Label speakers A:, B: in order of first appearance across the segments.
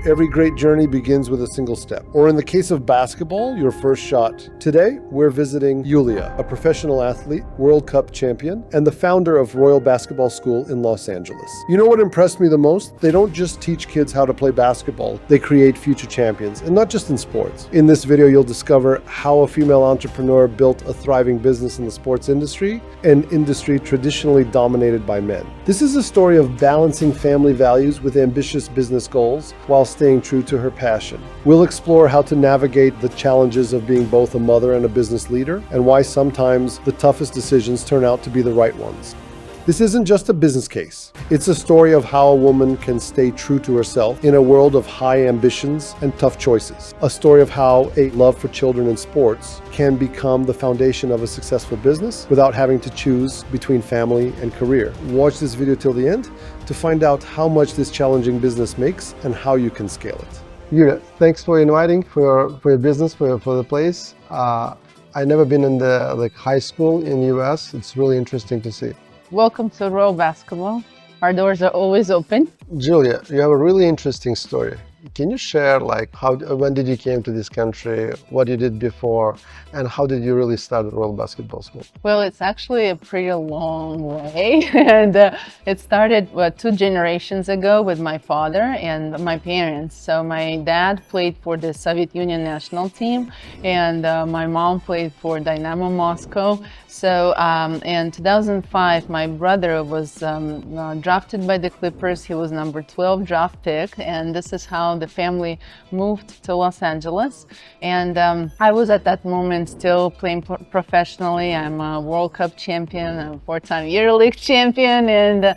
A: every great journey begins with a single step. Or in the case of basketball, your first shot. Today, we're visiting Yulia, a professional athlete, World Cup champion, and the founder of Royal Basketball School in Los Angeles. You know what impressed me the most? They don't just teach kids how to play basketball, they create future champions, and not just in sports. In this video, you'll discover how a female entrepreneur built a thriving business in the sports industry, an industry traditionally dominated by men. This is a story of balancing family values with ambitious business goals while staying true to her passion. We'll explore how to navigate the challenges of being both a mother and a business leader, and why sometimes the toughest decisions turn out to be the right ones. This isn't just a business case. It's a story of how a woman can stay true to herself in a world of high ambitions and tough choices. A story of how a love for children and sports can become the foundation of a successful business without having to choose between family and career. Watch this video till the end to find out how much this challenging business makes and how you can scale it. Yulia, thanks for inviting for your business, for the place. I've never been in the high school in US. It's really interesting to see.
B: Welcome to Royal Basketball. Our doors are always open.
A: Julia, you have a really interesting story. Can you share when did you came to this country, what you did before, and how did you really start at Royal Basketball School?
B: Well, it's actually a pretty long way, and it started 2 generations ago with my father and my parents. So my dad played for the Soviet Union national team, and my mom played for Dynamo Moscow. So in 2005, my brother was drafted by the Clippers. He was number 12 draft pick, and this is how the family moved to Los Angeles. And I was at that moment still playing professionally. I'm a World Cup champion, a 4-time EuroLeague champion, and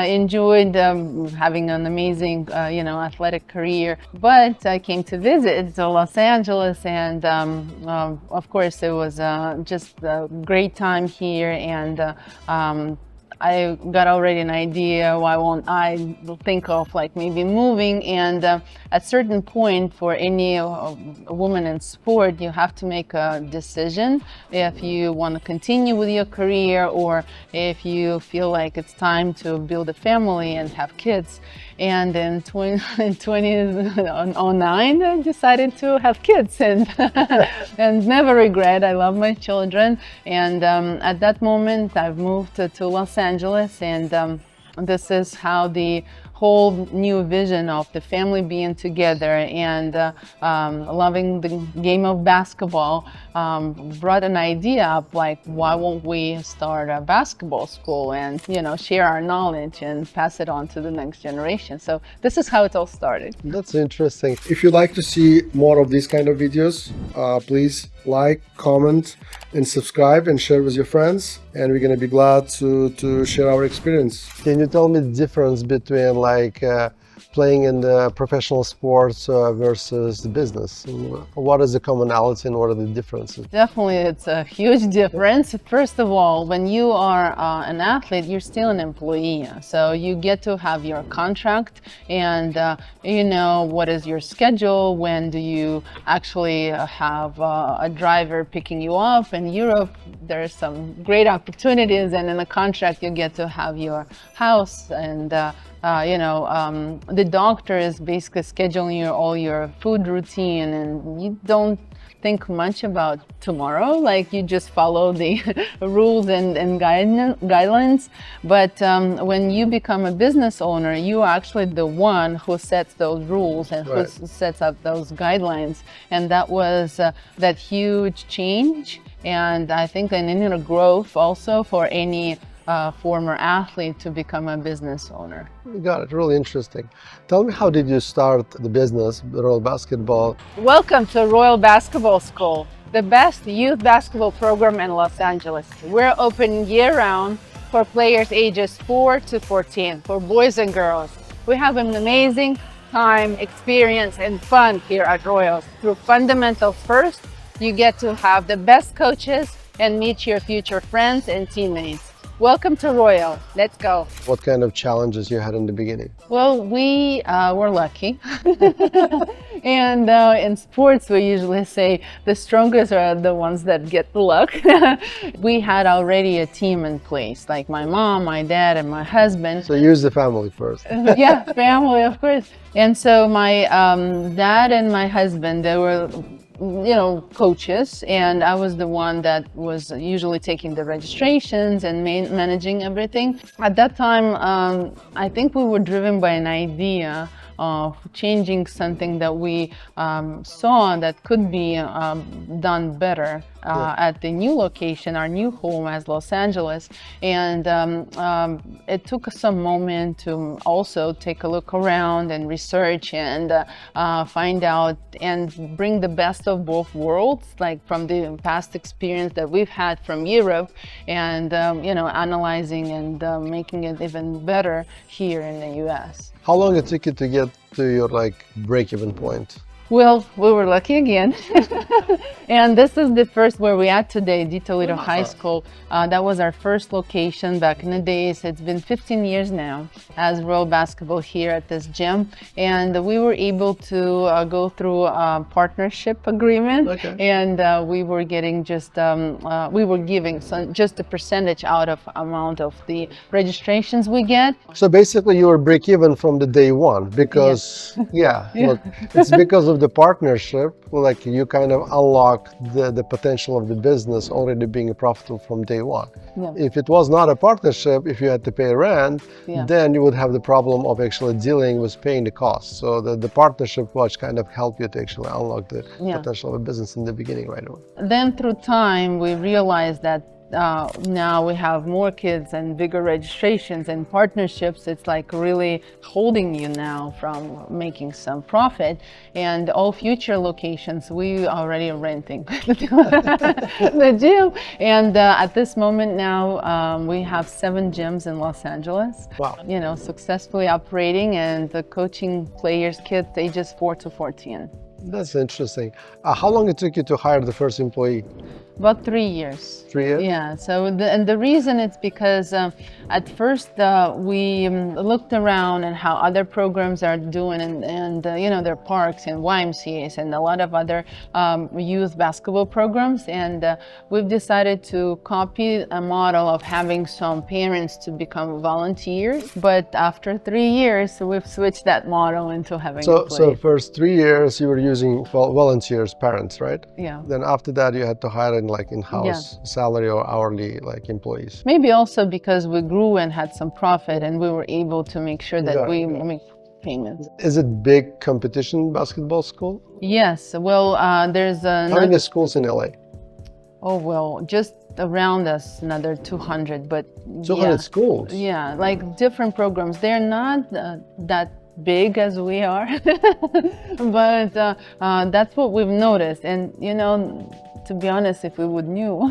B: enjoyed having an amazing, athletic career. But I came to visit to Los Angeles, and of course, it was just a great time here, and I got already an idea why won't I think of maybe moving, and at certain point for any woman in sport, you have to make a decision if you want to continue with your career or if you feel like it's time to build a family and have kids. And in 2009, I decided to have kids, and and never regret. I love my children, and at that moment, I've moved to Los Angeles, and this is how the whole new vision of the family being together and loving the game of basketball brought an idea up, why won't we start a basketball school and share our knowledge and pass it on to the next generation. So this is how it all started.
A: That's interesting. If you'd like to see more of these kind of videos, please like, comment, and subscribe, and share with your friends. And we're going to be glad to share our experience. Can you tell me the difference between playing in the professional sports versus the business? What is the commonality and what are the differences?
B: Definitely, it's a huge difference. First of all, when you are an athlete, you're still an employee. So you get to have your contract, and what is your schedule, when do you actually have a driver picking you up. In Europe, there are some great opportunities, and in the contract you get to have your house, and the doctor is basically scheduling all your food routine, and you don't think much about tomorrow. You just follow the rules and guidelines. But when you become a business owner, you're actually the one who sets those rules and
A: Right.
B: who sets up those guidelines. And that was that huge change. And I think an inner growth also for any former athlete to become a business owner.
A: Got it. Really interesting. Tell me, how did you start the business, Royal Basketball?
B: Welcome to Royal Basketball School, the best youth basketball program in Los Angeles. We're open year-round for players ages 4 to 14, for boys and girls. We have an amazing time, experience, and fun here at Royals. Through fundamentals first, you get to have the best coaches and meet your future friends and teammates. Welcome to Royal. Let's go.
A: What kind of challenges you had in the beginning?
B: Well, we were lucky. And in sports, we usually say the strongest are the ones that get the luck. We had already a team in place, like my mom, my dad, and my husband.
A: So use the family first.
B: Yeah, family, of course. And so my dad and my husband, they were coaches, and I was the one that was usually taking the registrations and managing everything. At that time, I think we were driven by an idea of changing something that we saw that could be done better at the new location, our new home as Los Angeles. And it took us some moment to also take a look around and research and find out and bring the best of both worlds, like from the past experience that we've had from Europe and analyzing and making it even better here in the US.
A: How long it took you to get to your break-even point?
B: Well, we were lucky again. And this is the first where we are today, De Toledo High School. That was our first location back in the days. It's been 15 years now as Royal Basketball here at this gym. And we were able to go through a partnership agreement.
A: Okay.
B: And we were getting just, we were giving just a percentage out of amount of the registrations we get.
A: So basically you were break-even from the day one because, look, it's because of the partnership, you kind of unlock the potential of the business already being profitable from day one.
B: Yeah.
A: If it was not a partnership, if you had to pay rent, then you would have the problem of actually dealing with paying the costs. So the partnership watch kind of help you to actually unlock the potential of a business in the beginning right away.
B: Then through time, we realized that now we have more kids and bigger registrations and partnerships. It's like really holding you now from making some profit. And all future locations, we already are renting the gym. And at this moment now, we have 7 gyms in Los Angeles.
A: Wow.
B: Successfully operating and coaching players, kids ages 4 to 14.
A: That's interesting. How long it took you to hire the first employee?
B: About 3 years.
A: 3 years?
B: Yeah. So the reason it's because at first we looked around and how other programs are doing and their parks and YMCA's and a lot of other youth basketball programs, and we've decided to copy a model of having some parents to become volunteers. But after 3 years, we've switched that model into having employees.
A: So first 3 years you were using volunteers, parents, right?
B: Yeah.
A: Then after that you had to hire in-house salary or hourly employees.
B: Maybe also because we grew and had some profit and we were able to make sure that we make payments.
A: Is it big competition basketball school?
B: Yes. Well, there's
A: How many schools in LA?
B: Oh, well, just around us another 200, but
A: 200 schools?
B: Yeah, like different programs. They're not that big as we are, but that's what we've noticed. And to be honest, if we would knew,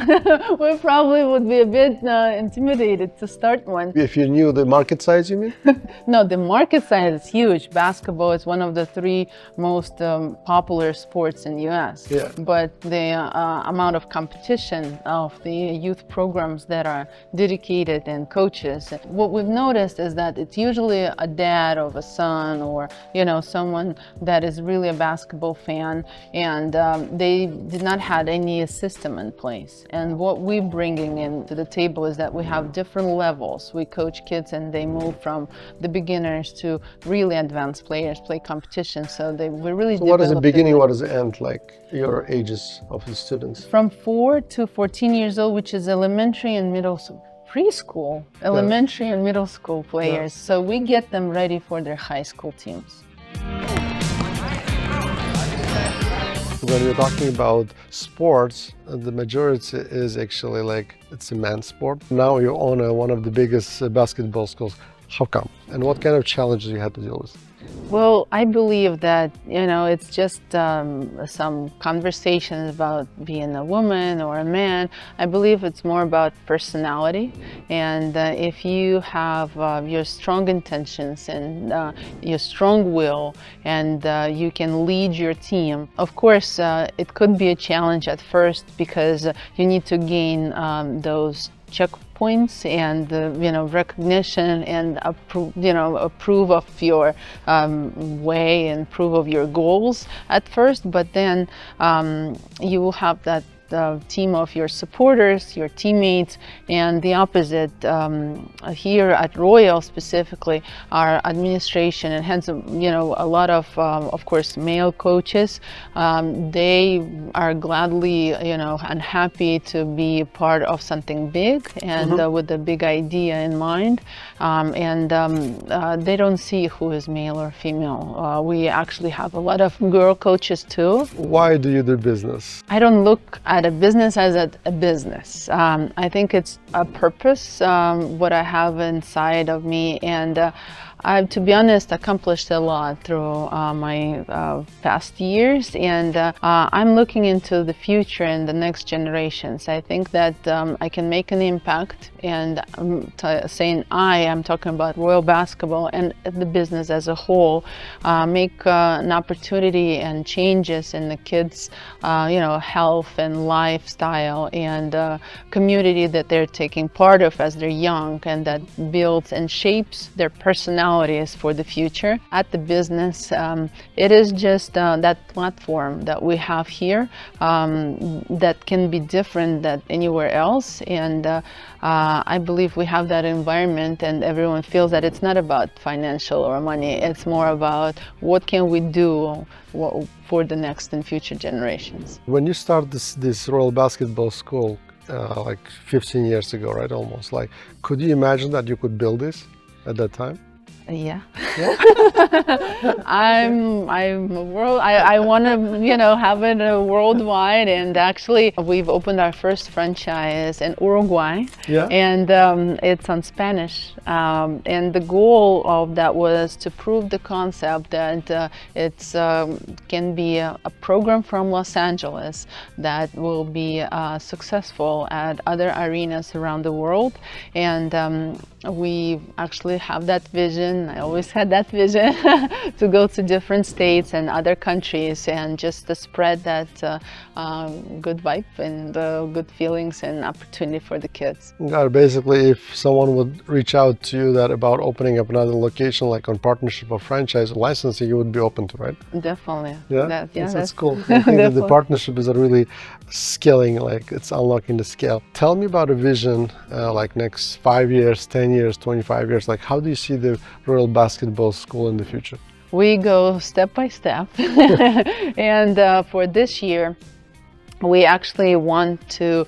B: we probably would be a bit intimidated to start one.
A: If you knew the market size, you mean?
B: No, the market size is huge. Basketball is one of the 3 most popular sports in the US.
A: Yeah.
B: But the amount of competition of the youth programs that are dedicated and coaches, what we've noticed is that it's usually a dad of a son or, someone that is really a basketball fan, and they did not have any system in place. And what we're bringing in to the table is that we have different levels. We coach kids and they move from the beginners to really advanced players, play competition. So we're really.
A: So what is the beginning, what is the end, your ages of the students?
B: From 4 to 14 years old, which is elementary and middle school. Preschool, elementary and middle school players. So we get them ready for their high school teams.
A: When we're talking about sports, the majority is actually it's a men's sport. Now you own one of the biggest basketball schools. How come? And what kind of challenges you had to deal with?
B: Well, I believe that, it's just some conversations about being a woman or a man. I believe it's more about personality. And if you have your strong intentions and your strong will and you can lead your team, of course, it could be a challenge at first because you need to gain those checkpoints points and recognition and approve of your way and approve of your goals at first, but then you will have that team of your supporters, your teammates, and the opposite. Here at Royal specifically, our administration and hence, a lot of course, male coaches. They are gladly, and happy to be part of something big and with a big idea in mind. They don't see who is male or female. We actually have a lot of girl coaches too.
A: Why do you do business?
B: I don't look at a business as a business. I think it's a purpose, what I have inside of me, and I've, to be honest, accomplished a lot through my past years, and I'm looking into the future and the next generations. I think that I can make an impact, and saying I'm talking about Royal Basketball and the business as a whole, make an opportunity and changes in the kids' health and lifestyle and community that they're taking part of as they're young, and that builds and shapes their personalities for the future. At the business, it is just that platform that we have here that can be different than anywhere else, and I believe we have that environment, and everyone feels that it's not about financial or money. It's more about what can we do for the next and future generations.
A: When you started this Royal Basketball School, like 15 years ago, right, almost, like, could you imagine that you could build this at that time?
B: Yeah. I'm a world. I want to, have it worldwide. And actually, we've opened our first franchise in Uruguay.
A: Yeah.
B: And it's on Spanish. And the goal of that was to prove the concept that it's can be a program from Los Angeles that will be successful at other arenas around the world. And we actually have that vision. I always had that vision to go to different states and other countries and just to spread that good vibe and good feelings and opportunity for the kids.
A: Basically, if someone would reach out to you that about opening up another location, like on partnership or franchise licensing, you would be open to, right?
B: Definitely.
A: Yeah, that's cool. I think that the partnership is a really scaling, like it's unlocking the scale. Tell me about a vision, like next 5 years, 10 years, 25 years, like how do you see the Royal Basketball School in the future?
B: We go step by step. And for this year, we actually want to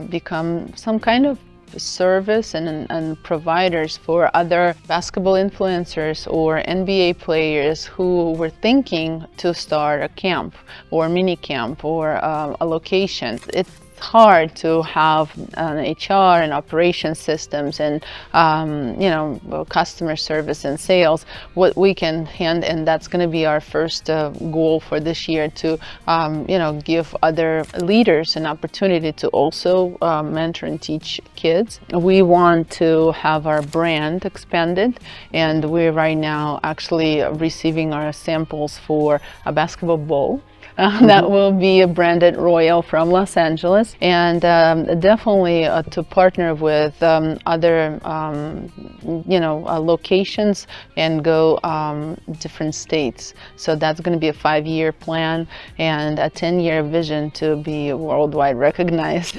B: become some kind of service and providers for other basketball influencers or NBA players who were thinking to start a camp or mini camp or a location. It's hard to have an HR and operation systems and customer service and sales. What we can hand, and that's going to be our first goal for this year, to give other leaders an opportunity to also mentor and teach kids. We want to have our brand expanded, and we're right now actually receiving our samples for a basketball bowl. That will be branded Royal from Los Angeles, and definitely to partner with other locations and go different states. So that's going to be a 5-year plan and a 10-year vision to be worldwide recognized.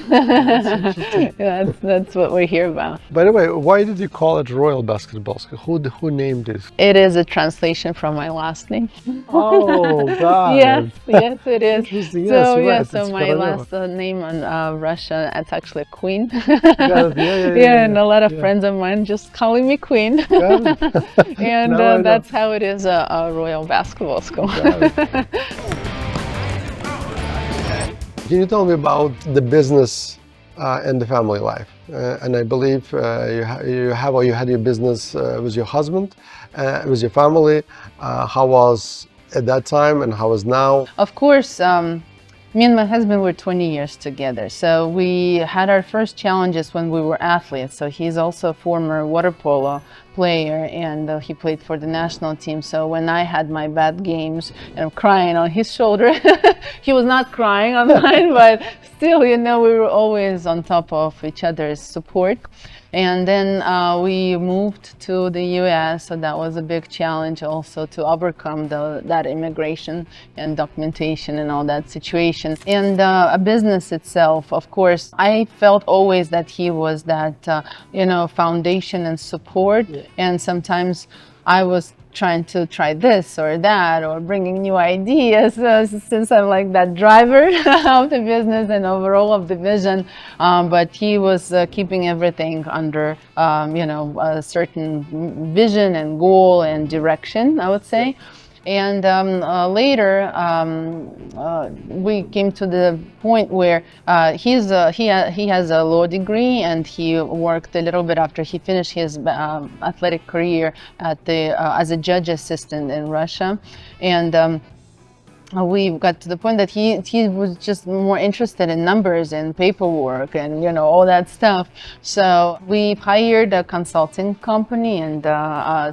B: That's what we're here about.
A: By the way, why did you call it Royal Basketball School? Who named it?
B: It is a translation from my last name.
A: Oh, God.
B: Yes, it is.
A: Interesting.
B: So
A: Yes,
B: so my last name on Russian, it's actually a queen.
A: Yeah,
B: and a lot of friends of mine just calling me Queen. And that's how it is a Royal Basketball School.
A: Can you tell me about the business and the family life? And I believe you had your business with your husband, with your family. How was at that time and how is now?
B: Of course, me and my husband were 20 years together. So we had our first challenges when we were athletes. So he's also a former water polo player, and he played for the national team. So when I had my bad games and I'm crying on his shoulder, he was not crying on mine, but still, we were always on top of each other's support. And then we moved to the US, so that was a big challenge also to overcome that immigration and documentation and all that situation. And a business itself, of course, I felt always that he was that, foundation and support. Yeah. And sometimes I was trying to try this or that or bringing new ideas since I'm like that driver of the business and overall of the vision, but he was keeping everything under a certain vision and goal and direction, I would say. And later, we came to the point where he has a law degree, and he worked a little bit after he finished his athletic career as a judge assistant in Russia, and we got to the point that he was just more interested in numbers and paperwork and all that stuff. So we hired a consulting company, and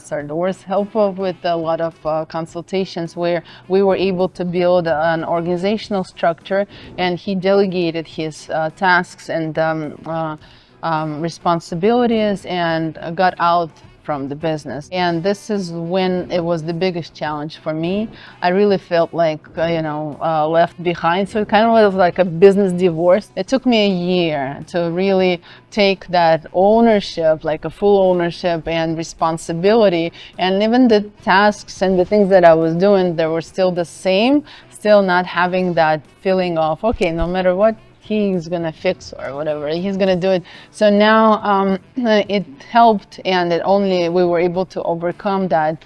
B: Sardor's help with a lot of consultations, where we were able to build an organizational structure, and he delegated his tasks and responsibilities and got out from the business. And this is when it was the biggest challenge for me. I really felt like, left behind. So it kind of was like a business divorce. It took me a year to really take that ownership, like a full ownership and responsibility. And even the tasks and the things that I was doing, they were still the same, still not having that feeling of, okay, no matter what, he's gonna fix or whatever, he's gonna do it. So now it helped, and we were able to overcome that.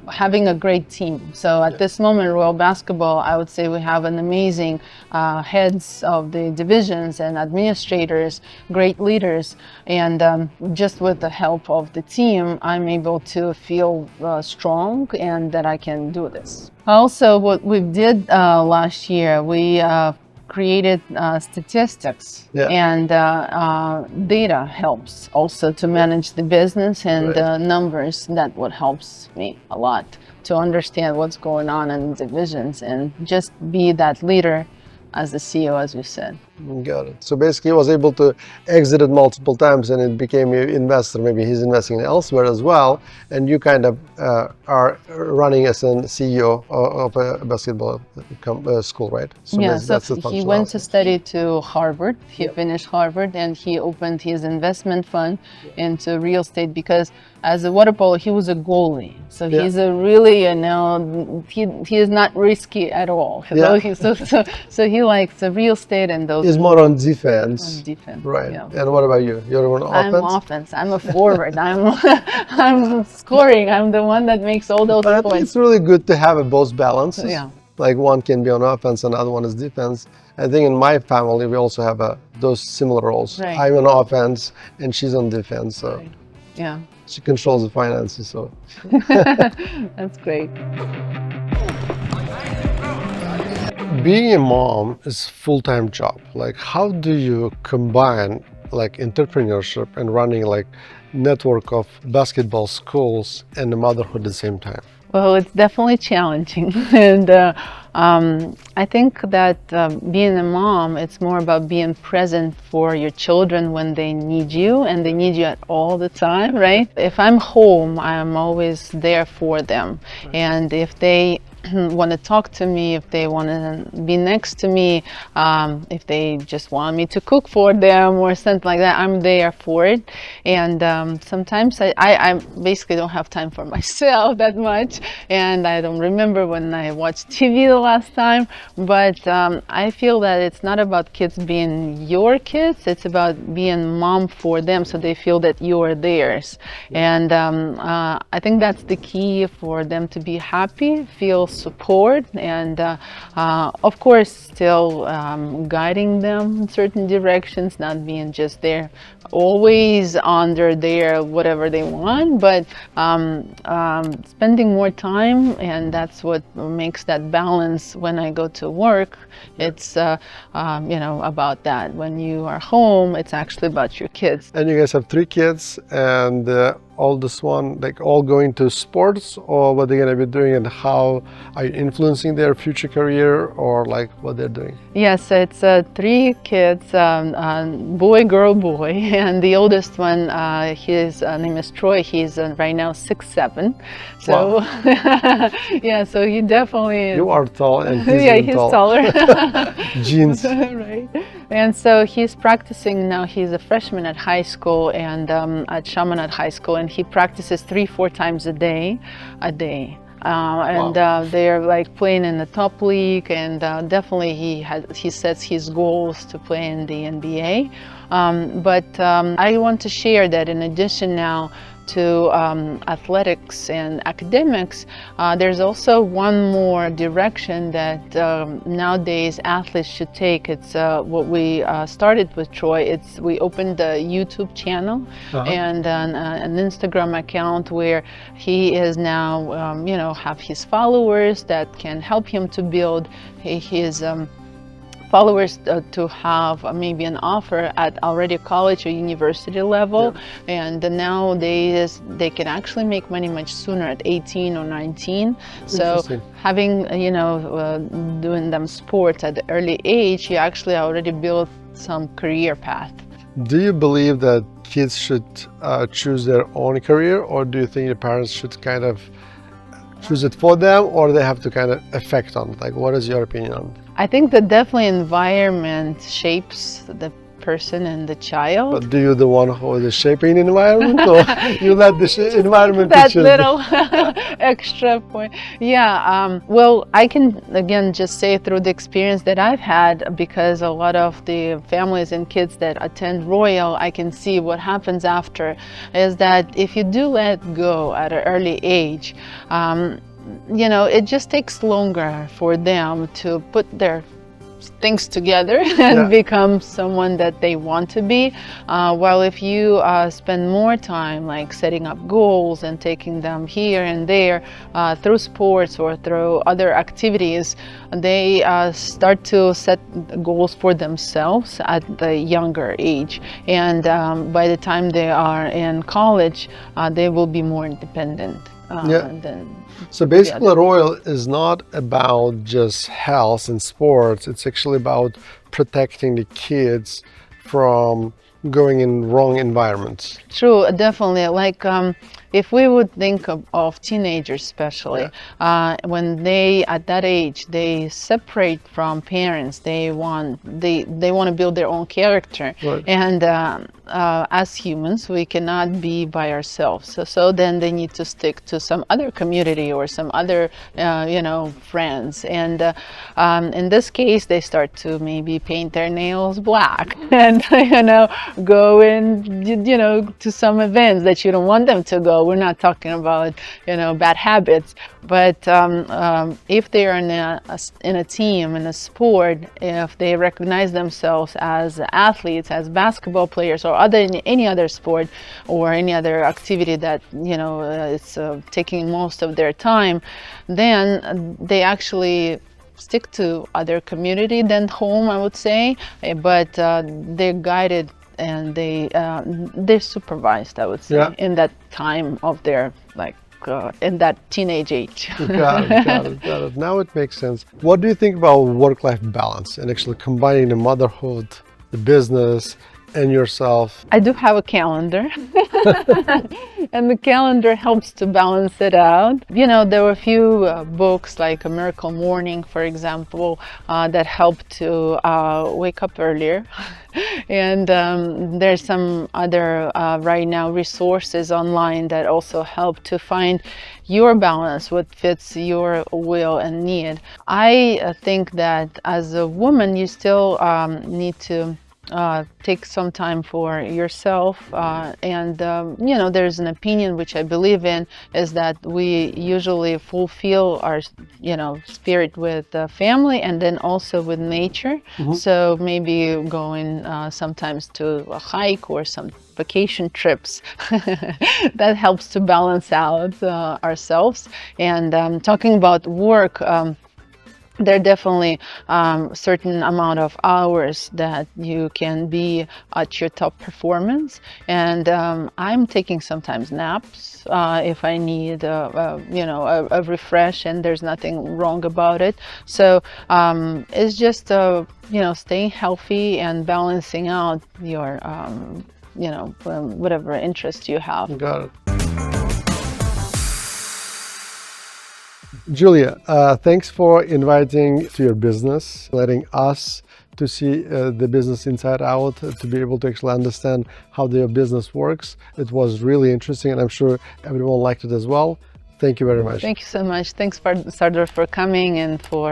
B: Having a great team. So at this moment, Royal Basketball, I would say we have an amazing heads of the divisions and administrators, great leaders, and just with the help of the team, I'm able to feel strong and that I can do this. Also, what we did last year, we created statistics, and data helps also to manage the business, and numbers. That what helps me a lot to understand what's going on in divisions and just be that leader as the CEO, as you said.
A: Got it. So basically, he was able to exit it multiple times, and it became an investor. Maybe he's investing elsewhere as well, and you kind of are running as a CEO of a basketball school, right?
B: So yeah, so he went to study to Harvard. He finished Harvard, and he opened his investment fund into real estate, because as a water polo, he was a goalie. So he's a really, he is not risky at all. So he likes the real estate and those.
A: He's more on defense. Right.
B: Yeah.
A: And what about you? You're on offense?
B: I'm offense. I'm a forward. I'm scoring. I'm the one that makes all those points.
A: I think it's really good to have both balances.
B: Yeah.
A: Like one can be on offense and the other one is defense. I think in my family, we also have those similar roles.
B: Right.
A: I'm on offense and she's on defense. So
B: right. Yeah.
A: She controls the finances. So
B: that's great.
A: Being a mom is a full-time job. Like, how do you combine like entrepreneurship and running like network of basketball schools and the motherhood at the same time?
B: Well, it's definitely challenging, and I think that being a mom, it's more about being present for your children when they need you, and they need you at all the time, right? If I'm home, I'm always there for them, and if they want to talk to me, if they want to be next to me, if they just want me to cook for them or something like that, I'm there for it. And sometimes I basically don't have time for myself that much, and I don't remember when I watched TV the last time, but I feel that it's not about kids being your kids, it's about being mom for them, so they feel that you are theirs. And I think that's the key for them to be happy, feel support, and of course still guiding them in certain directions, not being just there always under their whatever they want, but spending more time, and that's what makes that balance when I go to work. It's about that. When you are home, it's actually about your kids.
A: And you guys have 3 kids, and oldest one, like, all going to sports, or what they're going to be doing, and how are you influencing their future career, or like what they're doing?
B: Yes, it's 3 kids, boy, girl, boy, and the oldest one, his name is Troy. He's right now 6'7". So,
A: wow.
B: yeah, so he definitely is.
A: You are tall, and he's
B: yeah,
A: even
B: he's
A: tall.
B: taller.
A: Jeans.
B: Right. And so he's practicing now. He's a freshman at high school, and at Chaminade High School, and he practices 3-4 times a day.
A: Wow.
B: They're like playing in the top league, and definitely he sets his goals to play in the NBA. But I want to share that in addition now to athletics and academics, there's also one more direction that nowadays athletes should take. It's what we started with Troy. We opened a YouTube channel and an Instagram account where he is now, have his followers that can help him to build his followers to have maybe an offer at already college or university level. Yeah. And nowadays they can actually make money much sooner at 18 or 19. So having, doing them sports at the early age, you actually already build some career path.
A: Do you believe that kids should choose their own career, or do you think your parents should kind of choose it for them, or they have to kind of affect on it? Like, what is your opinion on it?
B: I think that definitely environment shapes the person and the child.
A: But do you the one who is shaping the environment, or you let the environment
B: that little extra point? Yeah, well, I can again just say through the experience that I've had, because a lot of the families and kids that attend Royal, I can see what happens after is that if you do let go at an early age, it just takes longer for them to put their things together and become someone that they want to be. While if you spend more time like setting up goals and taking them here and there through sports or through other activities, they start to set goals for themselves at the younger age. And by the time they are in college, they will be more independent.
A: So basically, Royal is not about just health and sports. It's actually about protecting the kids from going in wrong environments.
B: True, definitely. Like if we would think of teenagers especially, when they at that age they separate from parents, they want to build their own character. Right. And as humans we cannot be by ourselves, so then they need to stick to some other community or some other friends, and in this case they start to maybe paint their nails black and go in to some events that you don't want them to go. We're not talking about bad habits, but if they are in a team, in a sport, if they recognize themselves as athletes, as basketball players, or any other sport or any other activity that is taking most of their time, then they actually stick to other community than home, I would say, but they're guided and they're supervised, I would say, in that time of their in that teenage age.
A: Got it. Now it makes sense. What do you think about work-life balance and actually combining the motherhood, the business, and yourself?
B: I do have a calendar and the calendar helps to balance it out. There were a few books like A Miracle Morning, for example, that help to wake up earlier. And there's some other right now resources online that also help to find your balance, what fits your will and need. I think that as a woman you still need to take some time for yourself, and there's an opinion which I believe in, is that we usually fulfill our spirit with family and then also with nature. So maybe going sometimes to a hike or some vacation trips that helps to balance out ourselves. And talking about work, there are definitely certain amount of hours that you can be at your top performance, and I'm taking sometimes naps if I need a refresh, and there's nothing wrong about it. So it's just staying healthy and balancing out your whatever interest you have.
A: Got it. Julia, thanks for inviting to your business, letting us to see the business inside out, to be able to actually understand how your business works. It was really interesting, and I'm sure everyone liked it as well. Thank you very much.
B: Thank you so much. Thanks, Sardor, for coming and for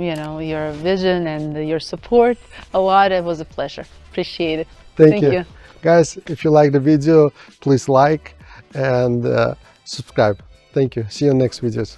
B: your vision and your support a lot. It was a pleasure. Appreciate it.
A: Thank you. Guys, if you like the video, please like and subscribe. Thank you. See you in next videos.